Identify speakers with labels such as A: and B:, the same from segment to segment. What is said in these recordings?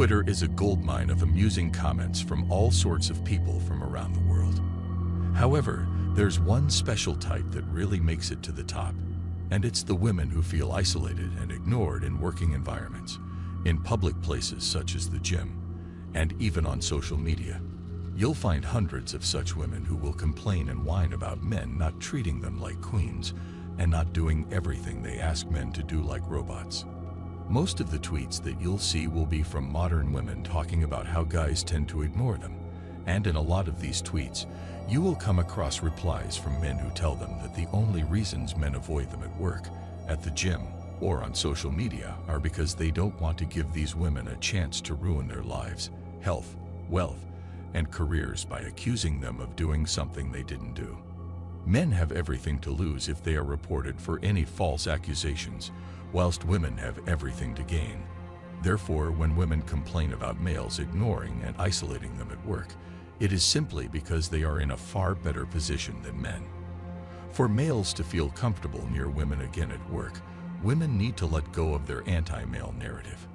A: Twitter is a goldmine of amusing comments from all sorts of people from around the world. However, there's one special type that really makes it to the top, and it's the women who feel isolated and ignored in working environments, in public places such as the gym, and even on social media. You'll find hundreds of such women who will complain and whine about men not treating them like queens and not doing everything they ask men to do like robots. Most of the tweets that you'll see will be from modern women talking about how guys tend to ignore them, and in a lot of these tweets, you will come across replies from men who tell them that the only reasons men avoid them at work, at the gym, or on social media are because they don't want to give these women a chance to ruin their lives, health, wealth, and careers by accusing them of doing something they didn't do. Men have everything to lose if they are reported for any false accusations, whilst women have everything to gain. Therefore, when women complain about males ignoring and isolating them at work, it is simply because they are in a far better position than men. For males to feel comfortable near women again at work, women need to let go of their anti-male narrative.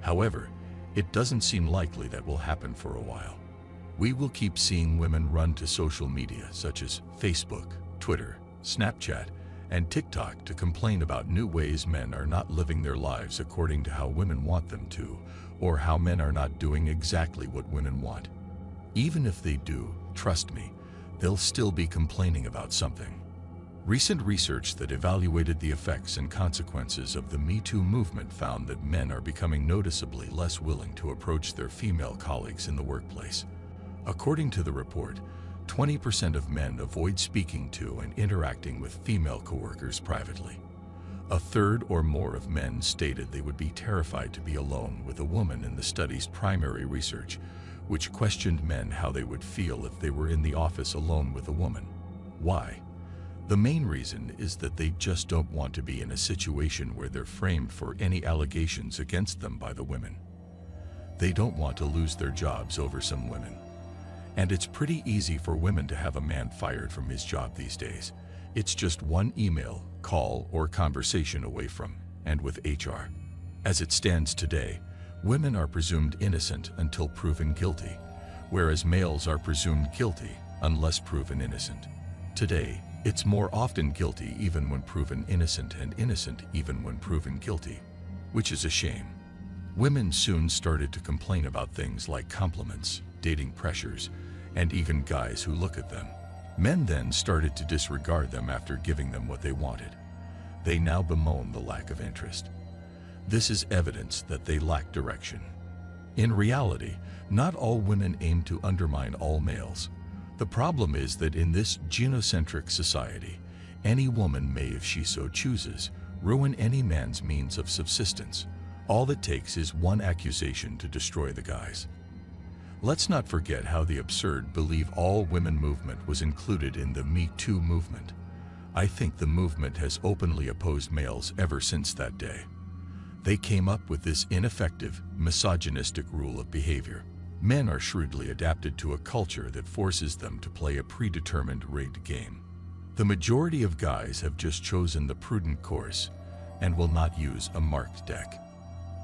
A: However, it doesn't seem likely that will happen for a while. We will keep seeing women run to social media such as Facebook, Twitter, Snapchat, and TikTok to complain about new ways men are not living their lives according to how women want them to, or how men are not doing exactly what women want. Even if they do, trust me, they'll still be complaining about something. Recent research that evaluated the effects and consequences of the Me Too movement found that men are becoming noticeably less willing to approach their female colleagues in the workplace. According to the report, 20% of men avoid speaking to and interacting with female coworkers privately. A third or more of men stated they would be terrified to be alone with a woman in the study's primary research, which questioned men how they would feel if they were in the office alone with a woman. Why? The main reason is that they just don't want to be in a situation where they're framed for any allegations against them by the women. They don't want to lose their jobs over some women. And it's pretty easy for women to have a man fired from his job these days. It's just one email, call, or conversation away from, and with HR. As it stands today, women are presumed innocent until proven guilty, whereas males are presumed guilty unless proven innocent. Today, it's more often guilty even when proven innocent and innocent even when proven guilty, which is a shame. Women soon started to complain about things like compliments, dating pressures, and even guys who look at them. Men then started to disregard them after giving them what they wanted. They now bemoan the lack of interest. This is evidence that they lack direction. In reality, not all women aim to undermine all males. The problem is that in this genocentric society, any woman may, if she so chooses, ruin any man's means of subsistence. All it takes is one accusation to destroy the guys. Let's not forget how the absurd Believe All Women movement was included in the Me Too movement. I think the movement has openly opposed males ever since that day. They came up with this ineffective, misogynistic rule of behavior. Men are shrewdly adapted to a culture that forces them to play a predetermined rigged game. The majority of guys have just chosen the prudent course and will not use a marked deck.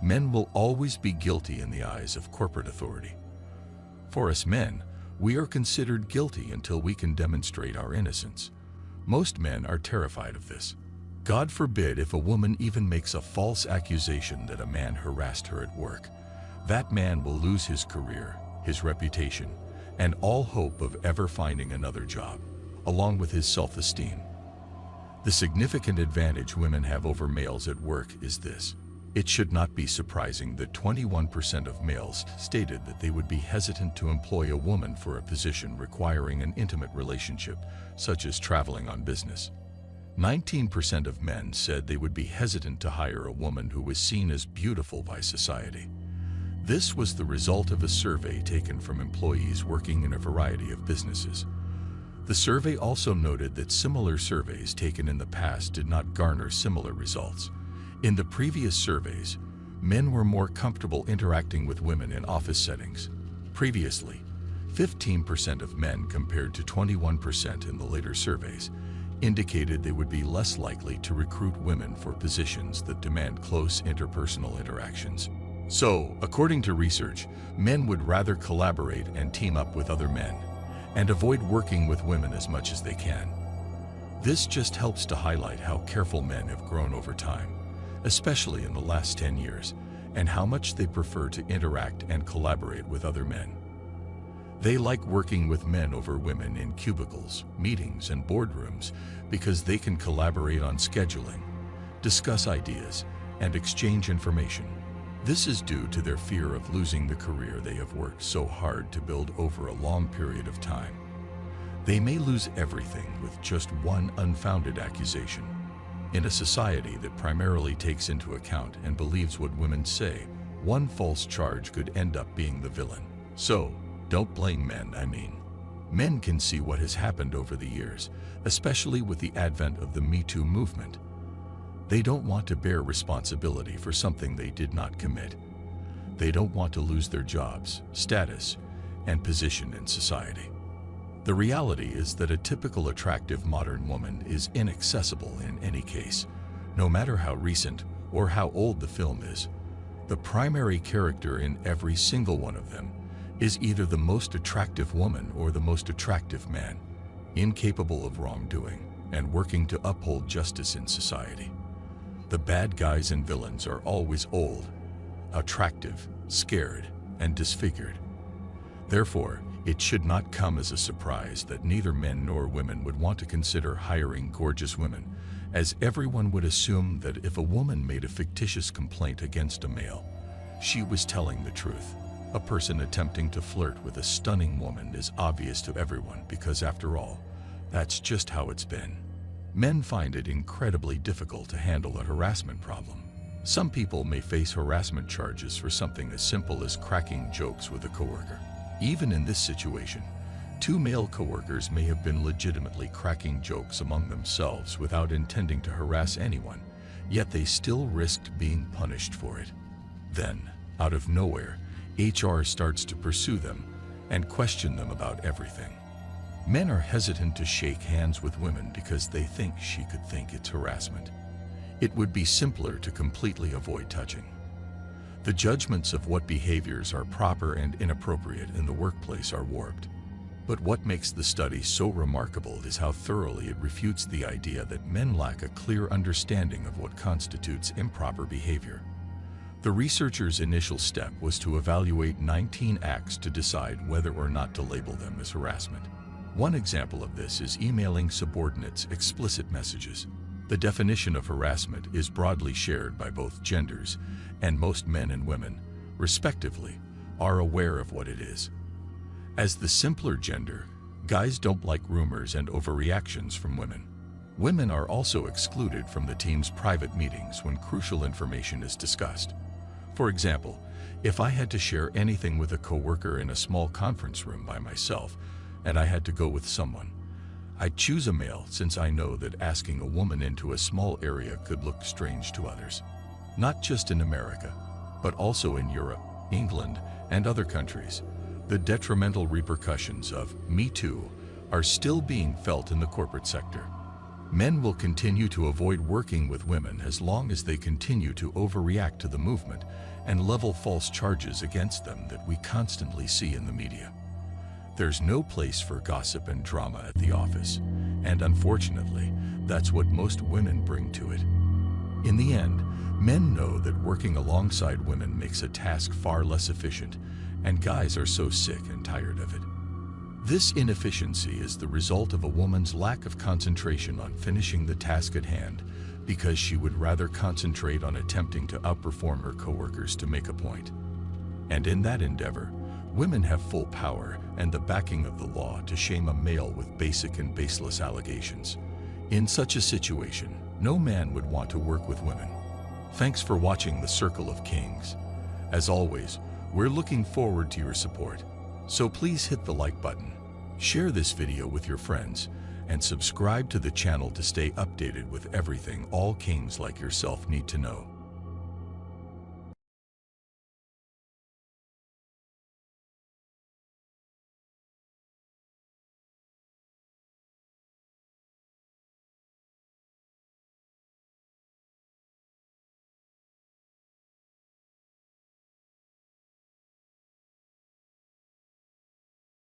A: Men will always be guilty in the eyes of corporate authority. For us men, we are considered guilty until we can demonstrate our innocence. Most men are terrified of this. God forbid if a woman even makes a false accusation that a man harassed her at work. That man will lose his career, his reputation, and all hope of ever finding another job, along with his self-esteem. The significant advantage women have over males at work is this. It should not be surprising that 21% of males stated that they would be hesitant to employ a woman for a position requiring an intimate relationship, such as traveling on business. 19% of men said they would be hesitant to hire a woman who was seen as beautiful by society. This was the result of a survey taken from employees working in a variety of businesses. The survey also noted that similar surveys taken in the past did not garner similar results. In the previous surveys, men were more comfortable interacting with women in office settings. Previously, 15% of men compared to 21% in the later surveys indicated they would be less likely to recruit women for positions that demand close interpersonal interactions. So, according to research, men would rather collaborate and team up with other men, and avoid working with women as much as they can. This just helps to highlight how careful men have grown over time, especially in the last 10 years, and how much they prefer to interact and collaborate with other men. They like working with men over women in cubicles, meetings, and boardrooms because they can collaborate on scheduling, discuss ideas, and exchange information. This is due to their fear of losing the career they have worked so hard to build over a long period of time. They may lose everything with just one unfounded accusation. In a society that primarily takes into account and believes what women say, one false charge could end up being the villain. So, don't blame men, Men can see what has happened over the years, especially with the advent of the Me Too movement. They don't want to bear responsibility for something they did not commit. They don't want to lose their jobs, status, and position in society. The reality is that a typical attractive modern woman is inaccessible in any case, no matter how recent or how old the film is. The primary character in every single one of them is either the most attractive woman or the most attractive man, incapable of wrongdoing and working to uphold justice in society. The bad guys and villains are always old, attractive, scared, and disfigured. Therefore, it should not come as a surprise that neither men nor women would want to consider hiring gorgeous women, as everyone would assume that if a woman made a fictitious complaint against a male, she was telling the truth. A person attempting to flirt with a stunning woman is obvious to everyone because, after all, that's just how it's been. Men find it incredibly difficult to handle a harassment problem. Some people may face harassment charges for something as simple as cracking jokes with a coworker. Even in this situation, two male coworkers may have been legitimately cracking jokes among themselves without intending to harass anyone, yet they still risked being punished for it. Then, out of nowhere, HR starts to pursue them and question them about everything. Men are hesitant to shake hands with women because they think she could think it's harassment. It would be simpler to completely avoid touching. The judgments of what behaviors are proper and inappropriate in the workplace are warped. But what makes the study so remarkable is how thoroughly it refutes the idea that men lack a clear understanding of what constitutes improper behavior. The researchers' initial step was to evaluate 19 acts to decide whether or not to label them as harassment. One example of this is emailing subordinates explicit messages. The definition of harassment is broadly shared by both genders, and most men and women, respectively, are aware of what it is. As the simpler gender, guys don't like rumors and overreactions from women. Women are also excluded from the team's private meetings when crucial information is discussed. For example, if I had to share anything with a coworker in a small conference room by myself, and I had to go with someone, I'd choose a male since I know that asking a woman into a small area could look strange to others. Not just in America, but also in Europe, England, and other countries, the detrimental repercussions of Me Too are still being felt in the corporate sector. Men will continue to avoid working with women as long as they continue to overreact to the movement and level false charges against them that we constantly see in the media. There's no place for gossip and drama at the office, and unfortunately, that's what most women bring to it. In the end, men know that working alongside women makes a task far less efficient, and guys are so sick and tired of it. This inefficiency is the result of a woman's lack of concentration on finishing the task at hand because she would rather concentrate on attempting to outperform her coworkers to make a point. And in that endeavor, women have full power and the backing of the law to shame a male with basic and baseless allegations. In such a situation, no man would want to work with women. Thanks for watching The Circle of Kings. As always, we're looking forward to your support. So please hit the like button, share this video with your friends, and subscribe to the channel to stay updated with everything all kings like yourself need to know.